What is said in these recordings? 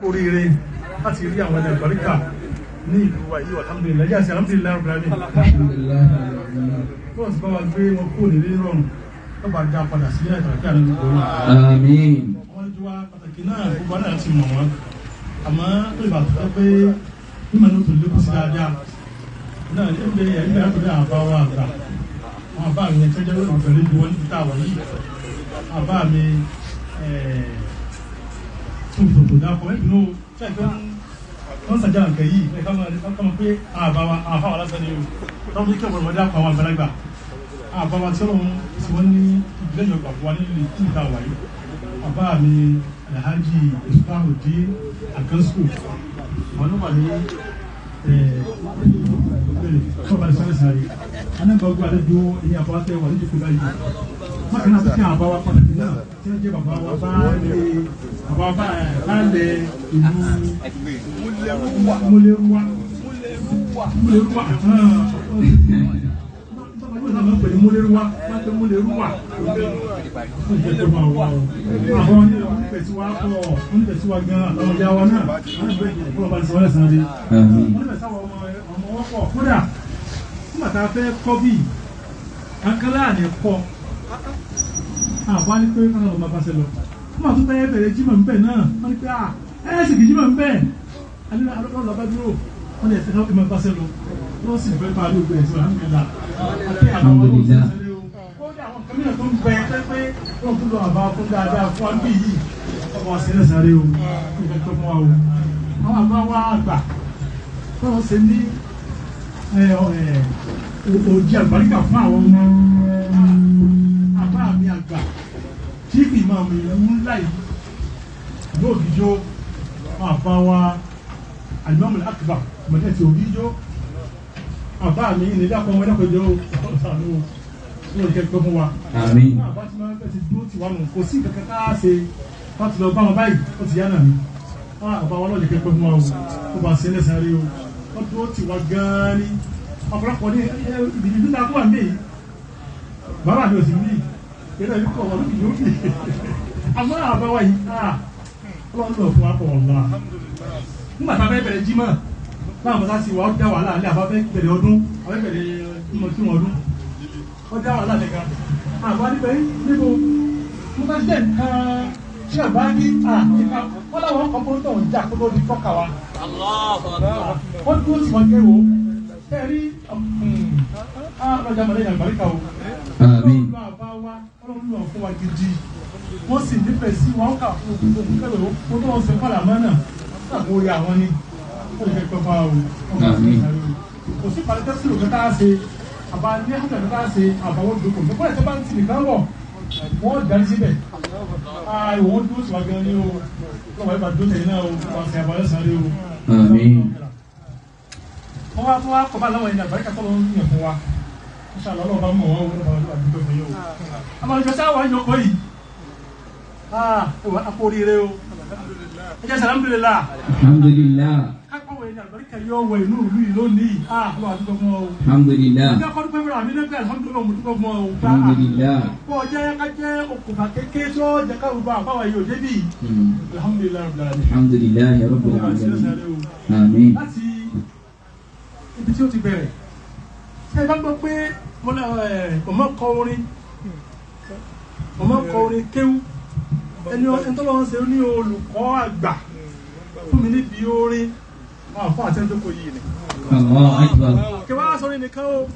oríire láti rí àwọn ẹ̀dẹ̀ ìgbàríkà ní ìlú wa yìí alhamdulillah yà sí alhamdulillah rabbil alamin wọ́n ti bá wa gbé wọn kó nílé rọrùn lọ́ba já padà sí ẹ̀tàkì àrùn ìgbòho àmín. wọ́n jọ wá pàtàkì náà gbogbo náà ti mọ̀ wọ́n àmọ́ tó ìbà tó pé mímọ̀ ní tó lékún sí dáadáa náà ní ẹgbẹ́ àtúndà àbá wa àgbà wọn àbá mi tó jẹ́ olùfẹ̀lẹ́ ju wọn níbi táwà yìí àbá mi tó dákọ̀ ẹ̀dùnú ṣẹ́gbẹ́ wọ́n sàjá nǹkan yìí ẹ̀ká mọ̀ pé àbáwà lásán ni ó tọ́bí kí ọ̀pọ̀lọpọ̀ dákọ̀ àwọn àgbàlagbà àbáwà tí ọlọ́run tí wọ́n ní ìgbìlẹ̀yìn ọgbà fún wa nílùú ìtìta wà yìí àbá mi Alhaji Isfahuddin Agansco wọn ló wà ní ọba ìsọ́lẹ̀sàrí anábàgbà àlejò èyí àbáwà tẹ́ wà ní ìjọba yìí mákànnà tó kí àbáwà pàtàkì náà tí ó jẹ́ bàbá wa bá lè ìlú múlẹ́rúwá àwọn onípẹ̀síwá pọ̀ onípẹ̀síwá gan àtàwọn ìyá wa náà wọ́n bá ti sọ́lẹ̀ sàn rí wọ́n lè sáwọn ọmọ wọ́n pọ̀ kódà fún àtà fẹ́ kọ́ bí akálà ní kọ́ àwọn ní pé kọ́nà ọmọ bá ṣe lọ fún àtúntà tẹ́yẹ bẹ̀rẹ̀ jímọ̀ ń bẹ̀ náà wọ́n ní pé ẹ̀ẹ́sì kì jímọ̀ ń bẹ̀ alọ́lọ́ bá dúró wọ́n ní ẹ̀sẹ̀ náà ìmọ̀ bá ṣe lọ wọ́n sì fẹ́ parí ogun ẹ̀sìn alhamdulillah àti àwọn olóòtú àwọn kàmínà tó ń bẹ pé wọ́n tún lọ àbá fún dáadáa fún wa bí yìí ọmọ sílẹ̀ sáré o ìfẹ́ tó mọ́ o àwọn àbá wa àgbà wọ́n ṣe ní òjì àgbàríkà fún àwọn ọmọ àbá mi àgbà tí kì í máa mú ìlú ńlá yìí lóògìjó àbá wa alimami akbar mọ̀tẹ́ ti ògìjó àbá mi ní ilé àpọ̀ ọmọdé kọjọ́ ọ̀sán ní ìjẹ́ tó fún wa. Àmín. Àbá tí máa ń bẹ̀rẹ̀ sí dúró tì wá nù kò sí kankan ká ṣe wọ́n ti lọ bá wọn báyìí ó ti yá náà ni. Àbá wọn lọ́jọ́ kẹ́kọ̀ọ́ fún wa o ó bá ṣe lẹ́sẹ̀ rí o wọ́n dúró tì wá gan-an ní ọ̀pọ̀lọpọ̀ ní ìdílé náà kó wà ní èyí. Bàbá mi ò sì rí eré ìlú kọ̀ wọ́n lókè lókè. Àmọ́ àbá wa yìí ọlọ́run lọ fún wa pọ̀ ọ̀la. Nígbà tá a fẹ́ bẹ̀rẹ̀ jímọ̀ báwọn bá sì wà ó dá wàhálà alẹ́ àbá fẹ́ bẹ̀rẹ̀ ọdún àbá fẹ́ bẹ̀rẹ̀ ọdún wọ́n dá wà lálẹ́gá àbá níbẹ̀ níbo mú bá jẹ́ nǹkan tí àbá ní àìká wọ́n láwọn kọ́pọ́tọ̀ ń jà kó di fọ́kà wa wọ́n dúró tí wọ́n gẹ́rò ẹ̀rí ọlọ́jà mọ̀lẹ́yìn àgbàríkà o ọlọ́run àbá wa ọlọ́run fún wa gidi wọ́n sì nífẹ̀ẹ́ sí wọn kà fún gbogbo kẹlẹ̀ ó tó wọn fẹ́ pàdà mọ́nà láàbò orí àwọn ni ó lè fẹ́ pẹ́ fún àwọn kò sí pàdé sí òkè tá a ṣe àbá ní àjọ̀dún bá ṣe àbáwọ́ dókòó nípa ẹ̀sẹ̀ bá ń tì nìkan wọ̀ wọ́n darí síbẹ̀ wọ́n dúró sí wa gan ní o lọ́wọ́ ìbá dúró tẹ̀yìn náà o wọ́n sì àbáyọ̀ sáré o. wọ́n wá fún wa kọ́ bá láwọn ẹ̀yìn àgbáríkà tó lọ́wọ́ yàn fún wa ṣáà lọ́wọ́ bá mọ̀ wọ́n wọ́n lọ́wọ́ àdúgbò fún yìí o. àmọ́ ìjọ sáwọ́ ìjọkọ̀ yìí àpò oríire o ẹ jẹ́ alhamdulillah. Alhamdulillah. kápáwọ̀ ẹ̀yìn àgbáríkà yóò wọ inú ìlú yìí lónìí lọ́wọ́ àdúgbò fún ọ. Alhamdulillah. Ìjọba kọ́dún pé mìíràn nílẹ̀ pé alhamdulillah mo dúpọ̀ mọ́ ọ. Alhamdulillah. Bọ́ jẹ́ ká jẹ́ okùnfà kékeré tó jẹ́ káwọn bá àbáwá yìí ò débì. Alhamdulillah rabbil alamin. Alhamdulillah rabbil alamin. Àmín. Láti ibi tí ó ti bẹ̀rẹ̀. Ṣé ẹ bá gbọ́ pé ọmọ kọ orin kéwú ẹni tó lọ́wọ́ ṣe ní olùkọ́ àgbà fún mi níbi orin àwọn fún àtẹ́ńdókò yìí ni. Kí wá sọ ní nìkan o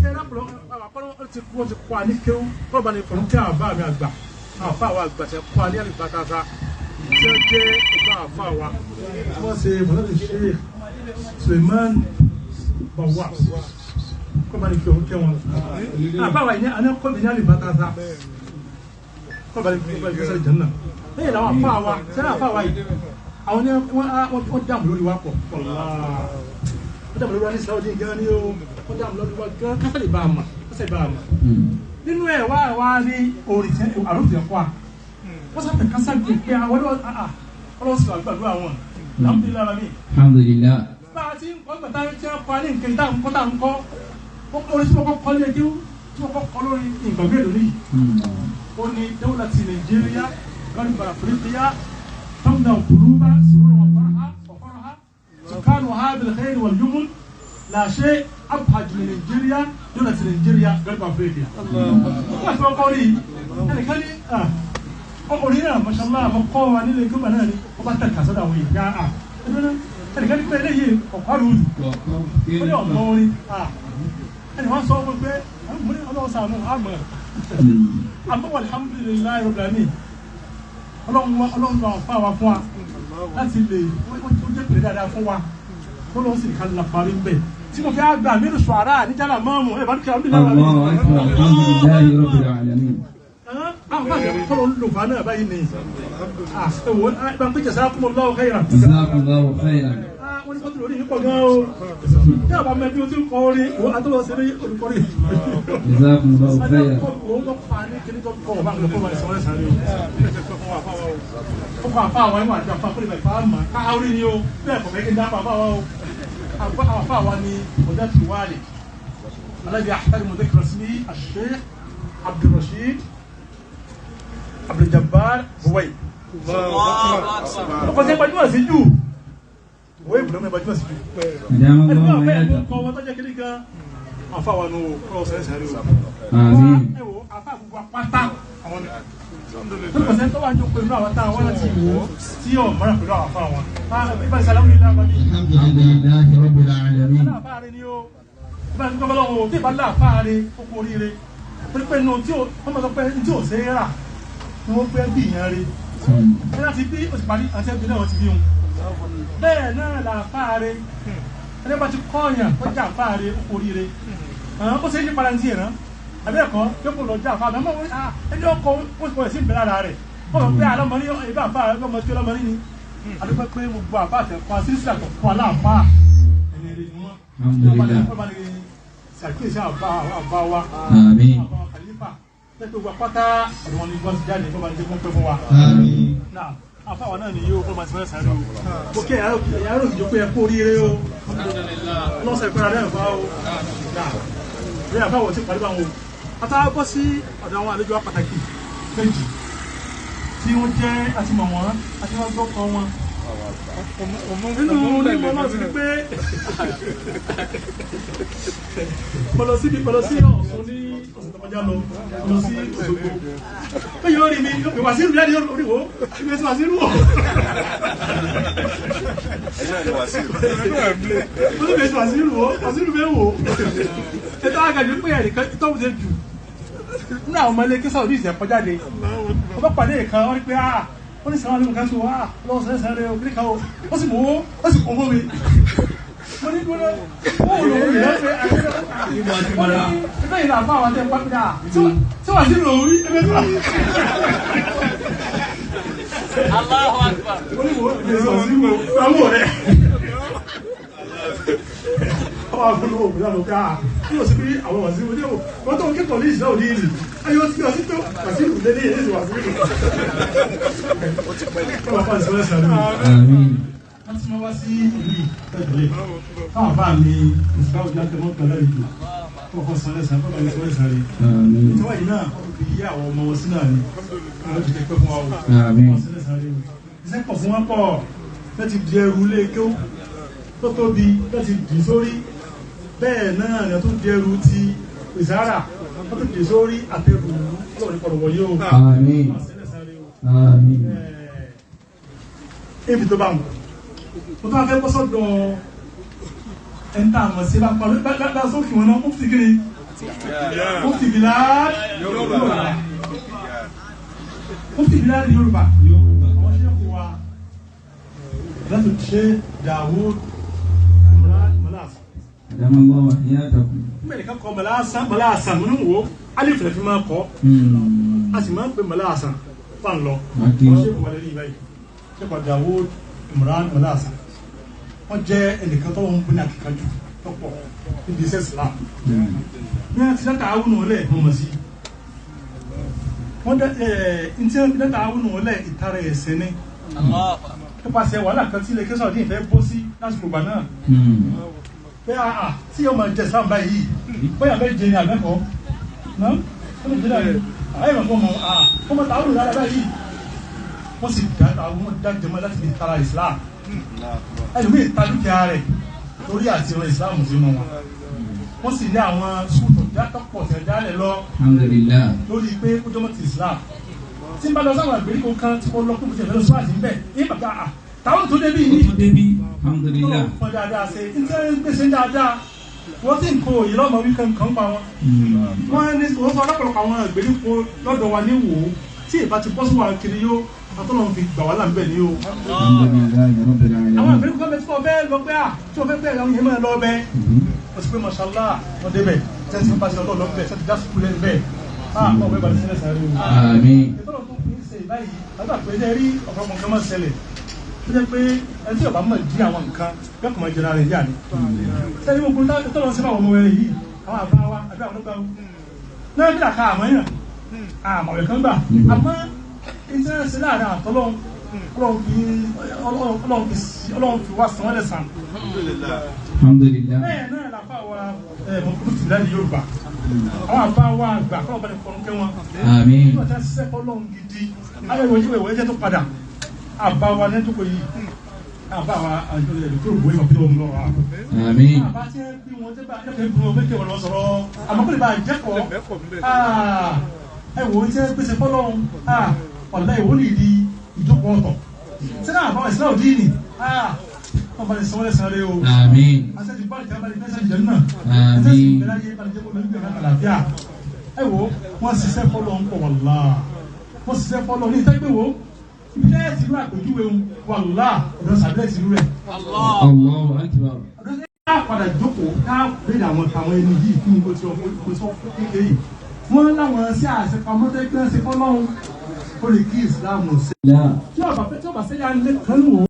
ṣe lápùlọ́ àpapọ̀ ti kú ti kọ́ ní kéwú kọ́ bá ní pẹ̀lú kí àbá mi àgbà àfá àwọn àgbà tẹ kọ́ ní àlè bàtàtà tí ó jẹ́ ìgbà àfá wa wọ́n ṣe mọ̀lẹ́bí ṣe Suleiman Bawa kọ́ bá ní kí òun kẹ́ wọn àbá wa yẹn àná kọ́ ní àlè bàtàtà kọ́ bá ní kí òun kẹ́ sẹ́lẹ̀ jẹ́ náà lẹ́yìn àwọn àfá wa sẹ́lẹ̀ àfá wa yìí àwọn ní wọ́n dàmú lórí wa pọ̀ wọ́n dàmú lórí wa ní Saudi gan ni ó wọ́n dàmú lórí wa gan kásẹ̀ lè bá a mà nínú ẹ̀ wá ní orin tí àrùn tẹ̀ kọ́ a wọ́n sábẹ̀ kásá gbé pé àwọn ọlọ́sìn àgbàdo àwọn alhamdulillah rami. Alhamdulillah. bá a ti ń kọ́ gbàtà tí wọ́n kọ́ ní nǹkan ìta nǹkan tá ń kọ́ orin tí wọ́n kọ́ kọ́ ní ẹjọ́ tí wọ́n kọ́ kọ́ lórí nǹkan mélòó ní. ó ní dawlati Nàìjíríà gọ́nìbà Áfíríkà tọ́mùdà òkúrúbá بالخير واليمن لا شيء أبهج من نيجيريا دولة نيجيريا غرب أفريقيا. wọ́n ti kọ́ rí ẹnìkan ní ọkùnrin náà mashallah mo kọ́ wa nílé gbọ́gbà náà ni wọ́n bá tẹ̀ka sọ́dọ̀ àwọn èèyàn ẹnìkan ní pé eléyìí ọ̀pá rúdù ó ní ọ̀pọ̀ orin ẹnì wọ́n sọ wọ́n pé ọlọ́run sàánú àmọ́ àmọ́ alhamdulillahi rabbil alamin ọlọ́run bá fà wá fún wa láti lè ó jẹ́ pèlè dáadáa fún wa kó ló ń sì ká lọ parí ń bẹ̀ tí mo fi àgbà mí lù sọ̀rọ̀ àníjàlá mọ́ọ̀mù ẹ̀ bá ní kí àwọn alhamdulillahi rabbil alamin. àwọn àgbà kọ́ ló ń lò fún náà báyìí ni ẹ̀wọ̀n bá ń pè jazakumullahu khairan. jazakumullahu khairan. wọ́n ní kọ́tù lórí yìí pọ̀ gan o tí a bá mọ ẹbí o ti ń kọ́ orin o àtọ́wọ́ sí ní olùkọ́rí. jazakumullahu khairan. òun tó fa ní kíní tó kọ́ ọ̀bá àgbẹ̀kọ́ wà ní sọ́wọ́n sáré o. ó kọ́ àfa àwọn ẹ̀wọ̀n àti àfa kó lè bá ìfà mà ká orí ni o bẹ́ẹ̀ kọ̀ mẹ́kí ń dápọ̀ àfa wa o. àfa wa ni Mudatu Walid alladhi ahtarimu dhikra ismihi Sheikh Abdulrasheed Abdul-Jabbar Buwai. ọkọ̀ tẹ́ gbajúmọ̀ sí jù wọ́n ìbùdó mẹ́bàá jùlọ sí jù ẹni wọ́n fẹ́ ẹ̀kọ́ kọ́ wọn tó jẹ́ kiri gan àfáwà ní ọ̀rọ̀ sẹ́sẹ̀rí o ẹwọ́ àfáà gbogbo apáta àwọn pẹ̀sẹ̀ tó wà ní pẹ̀lú àwọn táwọn wọ́n láti wò tí ọ̀ mọ́ra pẹ̀lú àwọn àfáà wọn ìbá ìsàlámù ilé àgbàdì alhamdulillahi rabbil alamin. àfáà rẹ ni ó ìbá ìsàlámù ọlọ́wọ́ tí ìbá láàfáà rẹ ó kú oríire pípẹ́ nù tí wọ́n mọ̀ sọ pé tí ò ṣe é rà ni wọ́n fẹ́ bí ìyẹn rẹ ẹ láti bí ó sì parí àti ẹbí náà wọ́n ti bí wọn bẹ́ẹ̀ náà là fáre ẹni bá ti kọ́ọ̀yàn ó jà fáre ó oríire ó ṣe é ní paranti ẹ̀rọ abẹ́ẹ̀kọ́ yóò kó lọ jà fáre ọmọ ẹni ọkọ̀ ó sì pọ̀ sí ìbẹ̀rẹ̀ ara rẹ̀ ó mọ̀ pé alọ́mọrí ìbá àfáà ọmọ tí ọlọ́mọrí ni adúpẹ́ pé gbogbo àbá àtẹ̀kọ́ àṣírísì àtọ̀kọ́ aláàfá ẹni rẹ̀ ni wọ́n bá ní ṣàkíyèsí àbá wa àbá kàlífà pé gbogbo apáta àwọn ní gbọ́n ti jáde kó bá ń jẹ́ kó pẹ́ fún wa àfáwà náà ni yóò fọ́nà ìfẹ́ sáré o ó kí ẹ̀yàrò ìjọ pé ẹkú oríire o lọ́sẹ̀ ìpẹ́ra rẹ̀ fà o rí àfáwọ̀ tí pàdé bá wọn àtàbọ́ sí ọ̀dọ̀ àwọn àlejò pàtàkì méjì tí wọ́n jẹ́ àti mọ̀ wọ́n àti wọ́n gbọ́kọ̀ wọn nínú onímọ̀ náà ti ní pé pọ̀lọ̀ sí ọ̀sán ní ọ̀sán tó kọjá lọ pọ̀lọ̀ sí Òṣogbo pé yóò rí mi ìwà sí ìrìnlẹ́ yóò rí wo ìgbé sí wàsílù wọ̀ wàsílù bẹ́ẹ̀ wò ẹ̀tọ́ àgàjù pé ẹ̀rìkan tọ́wọ́ jù nínú àwọn ọmọ ilé kí sọ̀rọ̀ ní ìṣẹ̀ kọjáde ọba pàdé ìkan wọ́n rí pé wọ́n ní sàwọn alẹ́ mọ̀ká sí wá lọ́wọ́ sẹ́sẹ̀rẹ̀ òkúrí kan ó sì mọ́ ó sì kọ́ mọ́ mi mo ní dúró ó wò lòun ìlẹ́ pé ẹgbẹ́ ìlà àbá àwọn àti ẹ̀pá pínlẹ̀ tí wà sí lòun rí ẹgbẹ́ tó Allahu Akbar ó ní wò ó sọ sí wò àwọn rẹ̀ ọwọ́ àgbọ̀lọ́wọ́ òkúta lọ pé kí o sì bí àwọn wà sí wò ní wọ́n tó ń kí tọ̀lé ìṣẹ́ òní ìlú ayọ́ tí wọ́n sí tó wà sí ìlú lélẹ́ ìlú wà sí ìlú ọwọ́ àpá ìṣẹ́ ẹ̀sẹ̀ rẹ̀ wọ́n ti máa wá sí ìlú ìtẹ́jọ́lé káwọn bá mi ìṣẹ́ òjá tẹ́mọ́ pẹ̀lú ìlú kọ́kọ́ sọ́lẹ́sẹ̀ kọ́kọ́ ìṣẹ́ ẹ̀sẹ̀ rẹ̀ ìtẹ́wà yìí náà wọ́n fi yí àwọn ọmọ wọn sí náà ni wọ́n ti kẹ́kẹ́ fún wa iṣẹ́ pọ̀ fún wọn pọ̀ láti di ẹrù lé kí ó tó tóbi láti dì sórí bẹ́ẹ̀ náà ni a tó di ẹrù ti ìsára wọ́n tó dì sórí àtẹrù ọlọ́run ní pọ̀lọ̀wọ̀ yóò ibi tó bá mú tó tó fẹ́ bọ́ sọ́dọ̀ ẹ̀ntà àmọ̀ sí lápá lọ́pàá sókè wọn náà ó fi kiri ó fi bìlá Yorùbá àwọn ṣe kò wá láti ṣe Dawud Malasa Adamallahu wa iyatakum. mẹ́rin kan kọ Malasa mú wo alif rẹ̀ fi máa kọ́ a sì máa ń pè Malasa fà ń lọ wọ́n ṣe kò wà lẹ́yìn báyìí ṣe kọ Dawud Imran Malasa wọ́n jẹ́ ẹnìkan tó ń gbóná kíkájú tọ́pọ̀ níbi iṣẹ́ Islam ní àti dáta àwọn olè mọ̀mọ̀ sí wọ́n dẹ́ dáta àwọn olè ìtara ẹ̀sẹ̀ ní nípasẹ̀ wàhálà kan tí ilé kẹsàn ọdún ìfẹ́ bó sí lásìkò gbà náà pé àà tí yóò máa jẹ Islam báyìí bóyá bẹ́ẹ̀ jẹ ní àgbẹ́kọ̀ọ́ náà wọ́n lè jẹ́ láàrin àyè mọ̀ fún ọmọ tàwọn olùdarí báyìí wọ́n sì dá àwọn dájẹmọ́ láti fi tara Islam ẹlòmíì ta dúkìá rẹ̀ lórí àti ìran ìsìláàmù sínú wọn wọ́n sì ní àwọn sùúrù dákọ̀pọ̀ tẹ̀ dálẹ̀ lọ alhamdulillah lórí pé ó jọmọ́ ti islam tí n bá lọ sáwọn ìgbèríko kan tí mo lọ kó mo ti ẹ̀fẹ́ lọ síwájú ń bẹ̀ ní bàbá táwọn tó débi ní alhamdulillah wọ́n dáadáa ṣe ń tẹ́ gbèsè dáadáa wọ́n sì ń kó òye lọ́mọ wí kankan pa wọn wọ́n ní wọ́n sọ ọlọ́pọ̀lọpọ̀ àwọn ìgbèríko lọ́dọ̀ wa ní wò ó tí ìbá ti bọ́ sí wa kiri yó àtọ́lọ́run fi gbà wá láǹbẹ̀ ní o. àwọn ìgbèríko kan bẹ tí wọ́n fẹ́ lọ pé tí wọ́n fẹ́ pé àwọn yẹn máa lọ bẹ́ wọ́n sì pé mashallah wọ́n débẹ̀ tẹ́sí ń bá ṣe ọlọ́ọ̀lọ́ bẹ̀ tẹ́sí dá sùkúl lẹ́nu bẹ́ẹ̀ àwọn ọ̀bẹ balẹ̀ sílẹ̀ sáré o. àmín. ìtọ́lọ́ tó fi ń ṣe báyìí àgbà pé ẹ rí ọ̀pọ̀lọpọ̀ nǹkan máa ṣẹlẹ̀ ó jẹ́ pé ẹni tí ọba máa di àwọn nǹkan yóò kàn máa jẹrà rẹ̀ yá ni. sẹ́ni gbogbo tọ́lọ́ sí àwọn ọmọ rẹ̀ yìí àwọn àbá wa àbí àwọn ọ̀gá náà bí àká àmọ́ yàn àmọ̀ rẹ̀ kan gbà àmọ́ iṣẹ́ ṣe láàrin àtọ́lọ́hún ọlọ́run fi wá san wọ́n lẹ́sàn. alhamdulillah. bẹ́ẹ̀ náà làfà wa mọ̀kútù tì lẹ́yìn Yorùbá àwọn àbá wa àgbà kọ́lọ̀ bá ní fọ́nù kẹ́ wọn. àmín. nígbà tí a ṣiṣẹ́ fọ́lọ́hún gidi ayẹwo ìwé ẹjẹ́ tó padà àbá wa ní ẹjọ́ yìí àbá wa àjọ ẹ̀dùkúrò bóyá ìwà pínlẹ̀ òun lọ́wọ́. àmín. àbá tí ẹ bí wọn tẹ́ bá ẹ̀kẹ́ bí wọn fẹ́ kẹ́ wọn lọ sọ̀rọ̀ àmọ́kùnrin bá jẹ́kọ̀ọ́ ẹ̀wò iṣẹ́ gbèsè fọ́lọ́hún ọ̀la ìwò ní ìdí ìjókòó ọ̀tọ̀ sínú àbá ìsìláwò díìnì wọ́n bá ní sanwó lẹ́sàn rẹ̀ o. àmín. asẹ́jú bá ìjọba ní mẹ́sàn ìjọ náà àmín. asẹ́jú ìgbẹ́lá yé balẹ̀ jẹ́ kó lóyún ìgbẹ́lá àlàáfíà ẹ wo wọ́n ṣiṣẹ́ fọ́lọ́ ń pọ̀ wàlá wọ́n ṣiṣẹ́ fọ́lọ́ ní ìtẹ́gbẹ́ wo ìbílẹ̀ ẹ̀sìn ìlú àpèjúwe wàlá ọ̀dọ́ sàbílẹ̀ ìsìn ìlú rẹ̀. Allahu akbar. ká padà jókòó ká béèrè àwọn ẹni yìí fún mi kó sọ kékeré yìí wọ́n láwọn sí àṣepamọ́tẹ́gbẹ́ ṣe fọ́lọ́hún ó lè kí ìsìlámù sí. tí ọba sẹ́yà ń lé kan wò